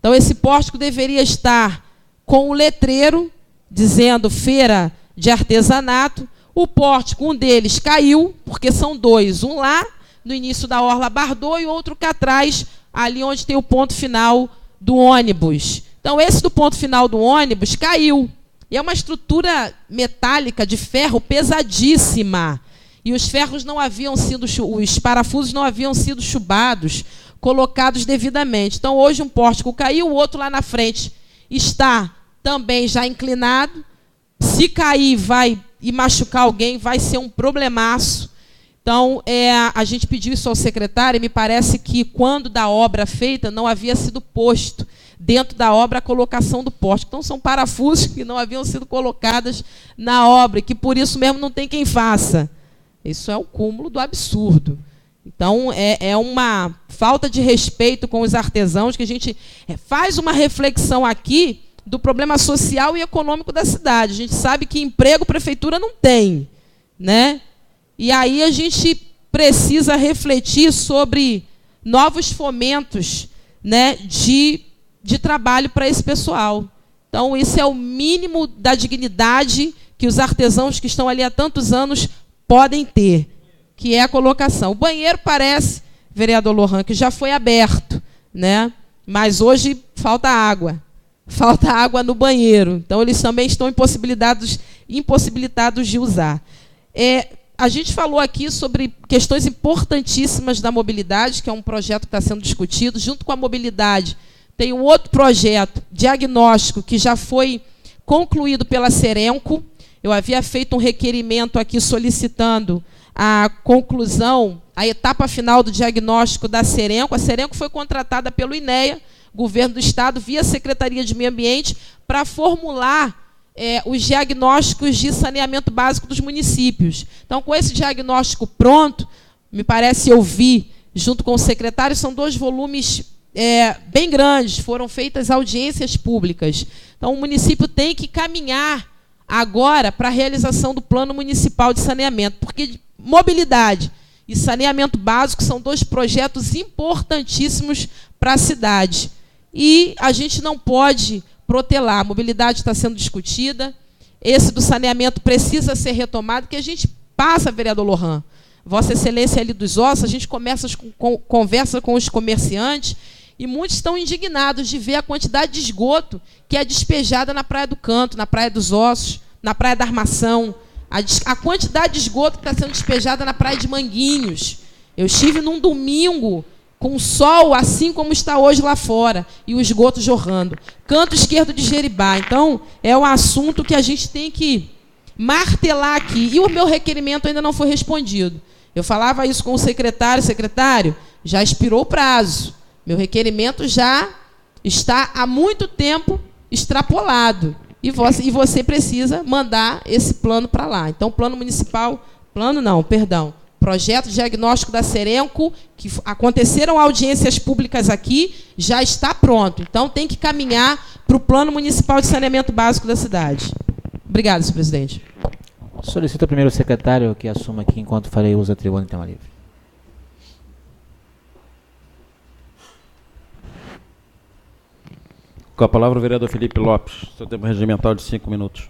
Então, esse pórtico deveria estar com o letreiro dizendo Feira de Artesanato. O pórtico, um deles caiu, porque são dois, um lá no início da Orla Bardot e outro cá atrás, ali onde tem o ponto final do ônibus. Então, esse do ponto final do ônibus caiu. E é uma estrutura metálica de ferro pesadíssima. E os ferros não haviam sido, os parafusos não haviam sido chubados, colocados devidamente. Então, hoje um pórtico caiu, o outro lá na frente está também já inclinado. Se cair e machucar alguém, vai ser um problemaço. Então, a gente pediu isso ao secretário, e me parece que, quando da obra feita, não havia sido posto dentro da obra a colocação do pórtico. Então, são parafusos que não haviam sido colocados na obra, e que, por isso mesmo, não tem quem faça. Isso é o cúmulo do absurdo. Então, é uma falta de respeito com os artesãos, que a gente faz uma reflexão aqui do problema social e econômico da cidade. A gente sabe que emprego a prefeitura não tem, né? E aí a gente precisa refletir sobre novos fomentos, né, de trabalho para esse pessoal. Então, isso é o mínimo da dignidade que os artesãos que estão ali há tantos anos podem ter, que é a colocação. O banheiro parece, vereador Lohan, que já foi aberto, né? Mas hoje falta água. Falta água no banheiro. Então, eles também estão impossibilitados de usar. A gente falou aqui sobre questões importantíssimas da mobilidade, que é um projeto que está sendo discutido. Junto com a mobilidade, tem um outro projeto, diagnóstico, que já foi concluído pela Serenco. Eu havia feito um requerimento aqui solicitando a conclusão, a etapa final do diagnóstico da Serenco. A Serenco foi contratada pelo INEA, Governo do Estado, via Secretaria de Meio Ambiente, para formular os diagnósticos de saneamento básico dos municípios. Então, com esse diagnóstico pronto, me parece eu vi, junto com o secretário, são 2 volumes bem grandes, foram feitas audiências públicas. Então, o município tem que caminhar agora para a realização do Plano Municipal de Saneamento, porque mobilidade e saneamento básico são 2 projetos importantíssimos para a cidade. E a gente não pode protelar. A mobilidade está sendo discutida, esse do saneamento precisa ser retomado, que a gente passa, vereador Lohan, Vossa Excelência ali dos Ossos, a gente conversa com os comerciantes, e muitos estão indignados de ver a quantidade de esgoto que é despejada na Praia do Canto, na Praia dos Ossos, na Praia da Armação, a quantidade de esgoto que está sendo despejada na Praia de Manguinhos. Eu estive num domingo com sol, assim como está hoje lá fora, e o esgoto jorrando. Canto esquerdo de Jeribá. Então, é um assunto que a gente tem que martelar aqui. E o meu requerimento ainda não foi respondido. Eu falava isso com o secretário. Secretário, Já expirou o prazo. Meu requerimento já está há muito tempo extrapolado. E você precisa mandar esse plano para lá. Então, plano municipal... Projeto diagnóstico da Serenco, que aconteceram audiências públicas aqui, já está pronto. Então, tem que caminhar para o Plano Municipal de Saneamento Básico da cidade. Obrigada, senhor presidente. Solicito ao primeiro secretário que assuma aqui enquanto farei uso da tribuna em tema livre. Com a palavra o vereador Felipe Lopes. Seu tempo regimental de 5 minutos.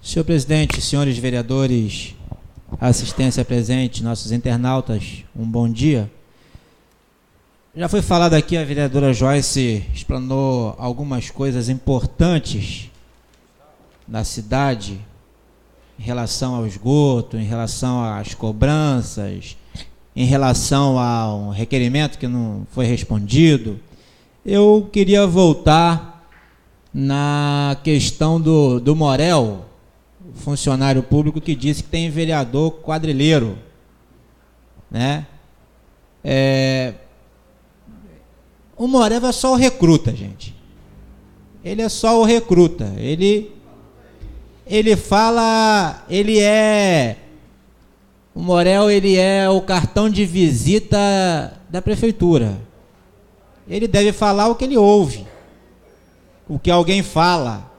Senhor presidente, senhores vereadores, assistência presente, nossos internautas, um bom dia. Já foi falado aqui, a vereadora Joyce explanou algumas coisas importantes na cidade, em relação ao esgoto, em relação às cobranças, em relação a um requerimento que não foi respondido. Eu queria voltar na questão do Morel, funcionário público que disse que tem vereador quadrilheiro, né? O Morel é só o recruta, gente. Ele é só o recruta. Ele fala, o Morel, ele é o cartão de visita da prefeitura. Ele deve falar o que ele ouve, o que alguém fala,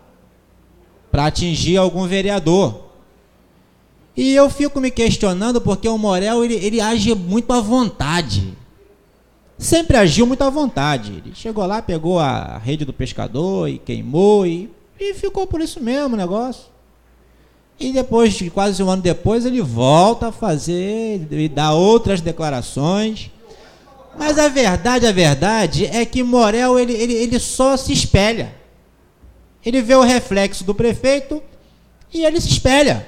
para atingir algum vereador. E eu fico me questionando porque o Morel, ele age muito à vontade. Sempre agiu muito à vontade. Ele chegou lá, pegou a rede do pescador e queimou e ficou por isso mesmo o negócio. E depois, quase um ano depois, ele volta a fazer e dá outras declarações. Mas a verdade é que Morel, ele só se espelha. Ele vê o reflexo do prefeito e ele se espelha.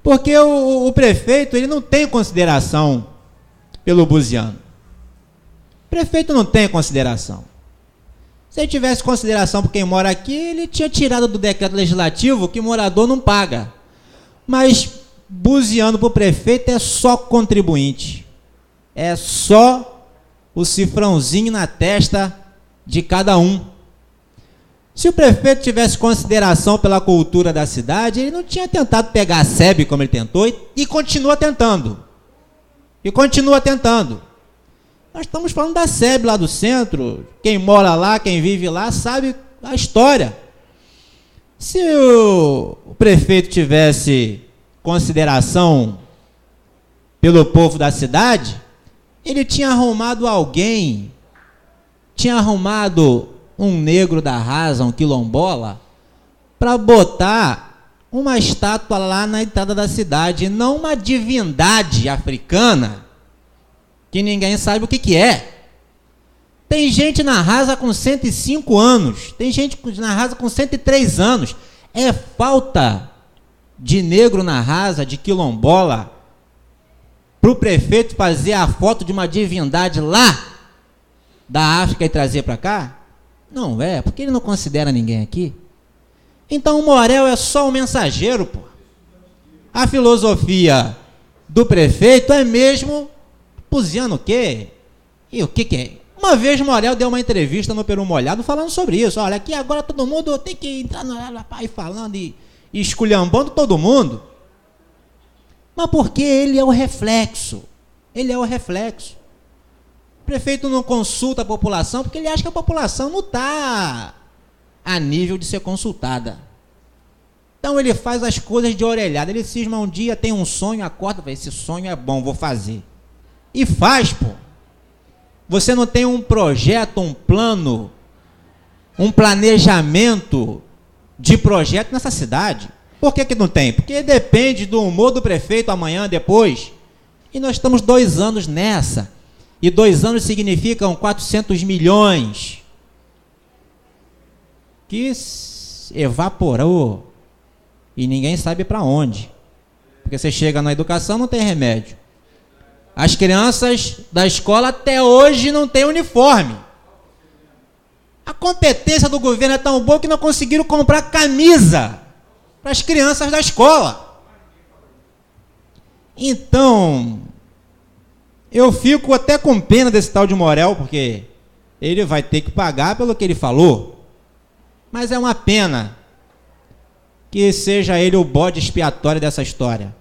Porque o prefeito, ele não tem consideração pelo buziano. O prefeito não tem consideração. Se ele tivesse consideração por quem mora aqui, ele tinha tirado do decreto legislativo que morador não paga. Mas buziano para o prefeito é só contribuinte. É só o cifrãozinho na testa de cada um. Se o prefeito tivesse consideração pela cultura da cidade, ele não tinha tentado pegar a SEB como ele tentou e continua tentando. E continua tentando. Nós estamos falando da SEB lá do centro. Quem mora lá, quem vive lá, sabe a história. Se o prefeito tivesse consideração pelo povo da cidade, ele tinha arrumado alguém, tinha arrumado um negro da raça, um quilombola, para botar uma estátua lá na entrada da cidade, não uma divindade africana, que ninguém sabe o que é. Tem gente na raça com 105 anos, tem gente na raça com 103 anos. É falta de negro na raça, de quilombola, para o prefeito fazer a foto de uma divindade lá da África e trazer para cá? Não é, porque ele não considera ninguém aqui. Então o Morel é só um mensageiro, pô. A filosofia do prefeito é mesmo buziano o quê? E o que é? Uma vez o Morel deu uma entrevista no Peru Molhado falando sobre isso. Olha, aqui agora todo mundo tem que entrar no pai falando e esculhambando todo mundo. Mas porque ele é o reflexo. Ele é o reflexo. O prefeito não consulta a população porque ele acha que a população não está a nível de ser consultada. Então ele faz as coisas de orelhada. Ele cisma um dia, tem um sonho, acorda, fala, esse sonho é bom, vou fazer. E faz, pô. Você não tem um projeto, um plano, um planejamento de projeto nessa cidade. Por que não tem? Porque depende do humor do prefeito amanhã, depois. E nós estamos 2 anos nessa. E 2 anos significam 400 milhões. Que evaporou. E ninguém sabe para onde. Porque você chega na educação, não tem remédio. As crianças da escola até hoje não têm uniforme. A competência do governo é tão boa que não conseguiram comprar camisa para as crianças da escola. Então, Eu fico até com pena desse tal de Morel, porque ele vai ter que pagar pelo que ele falou. Mas é uma pena que seja ele o bode expiatório dessa história.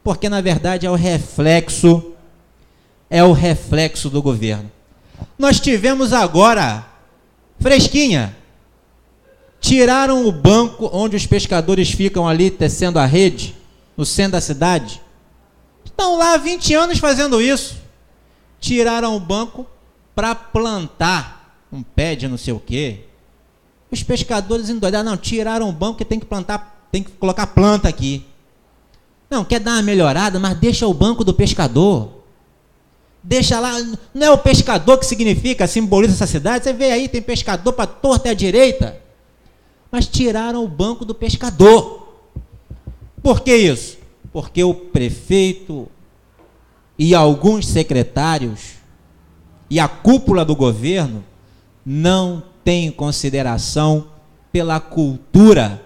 Porque, na verdade, é o reflexo do governo. Nós tivemos agora, fresquinha, tiraram o banco onde os pescadores ficam ali tecendo a rede, no centro da cidade. Estão lá há 20 anos fazendo isso. Tiraram o banco para plantar um pé de não sei o quê. Os pescadores endoidaram, não, tiraram o banco que tem que plantar, tem que colocar planta aqui. Não, quer dar uma melhorada, mas deixa o banco do pescador. Deixa lá, não é o pescador que simboliza essa cidade. Você vê aí, tem pescador para torta e à direita. Mas tiraram o banco do pescador. Por que isso? Porque o prefeito e alguns secretários e a cúpula do governo não têm consideração pela cultura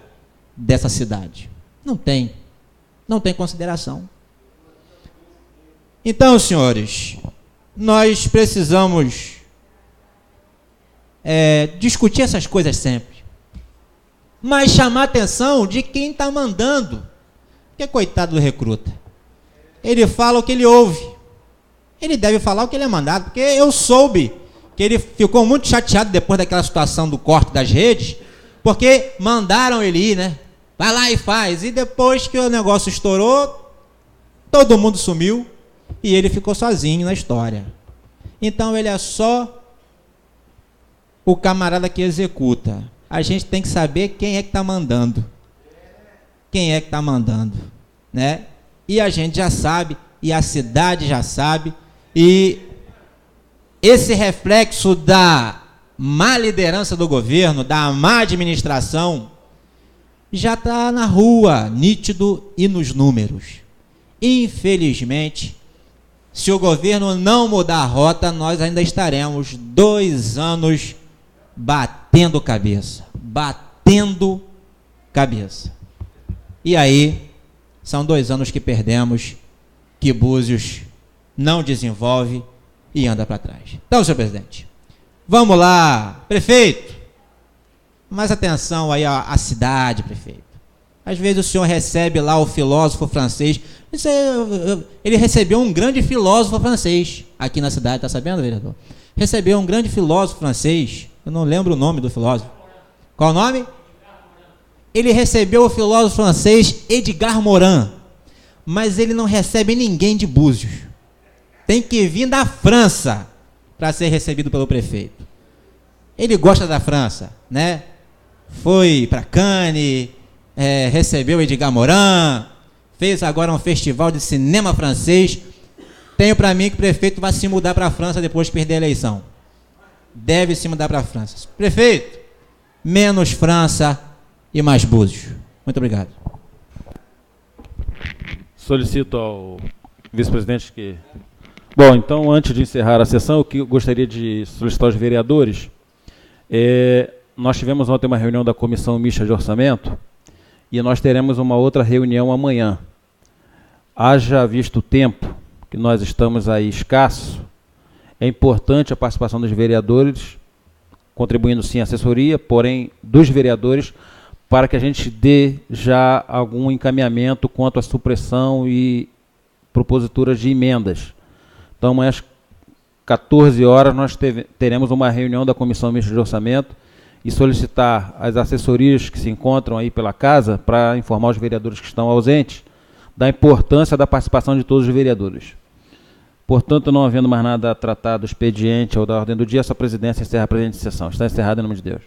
dessa cidade. Não tem consideração. Então, senhores, nós precisamos discutir essas coisas sempre, mas chamar a atenção de quem está mandando. Porque, coitado do recruta, ele fala o que ele ouve, ele deve falar o que ele é mandado, porque eu soube que ele ficou muito chateado depois daquela situação do corte das redes, porque mandaram ele ir, né? Vai lá e faz, e depois que o negócio estourou, todo mundo sumiu, e ele ficou sozinho na história. Então ele é só o camarada que executa. A gente tem que saber quem é que está mandando. Quem é que está mandando, né? E a gente já sabe, e a cidade já sabe, e esse reflexo da má liderança do governo, da má administração, já está na rua, nítido e nos números. Infelizmente, se o governo não mudar a rota, nós ainda estaremos 2 anos batendo cabeça. E aí, são 2 anos que perdemos, que Búzios não desenvolve e anda para trás. Então, senhor presidente, vamos lá, prefeito, mais atenção aí à cidade, prefeito. Às vezes o senhor recebe lá o filósofo francês, ele recebeu um grande filósofo francês aqui na cidade, está sabendo, vereador? Recebeu um grande filósofo francês, eu não lembro o nome do filósofo. Qual o nome? Ele recebeu o filósofo francês Edgar Morin, mas ele não recebe ninguém de Búzios. Tem que vir da França para ser recebido pelo prefeito. Ele gosta da França, né? Foi para Cannes, recebeu Edgar Morin, fez agora um festival de cinema francês. Tenho para mim que o prefeito vai se mudar para a França depois de perder a eleição. Deve se mudar para a França. Prefeito, menos França e mais Búzios. Muito obrigado. Solicito ao vice-presidente que... Bom, então, antes de encerrar a sessão, eu gostaria de solicitar aos vereadores. Nós tivemos ontem uma reunião da Comissão Mista de Orçamento e nós teremos uma outra reunião amanhã. Haja visto o tempo, que nós estamos aí escassos, é importante a participação dos vereadores, contribuindo sim à assessoria, porém dos vereadores, para que a gente dê já algum encaminhamento quanto à supressão e proposituras de emendas. Então, amanhã às 14 horas nós teremos uma reunião da Comissão Mista de Orçamento e solicitar as assessorias que se encontram aí pela casa para informar os vereadores que estão ausentes da importância da participação de todos os vereadores. Portanto, não havendo mais nada a tratar do expediente ou da ordem do dia, essa presidência encerra a presente sessão. Está encerrada em nome de Deus.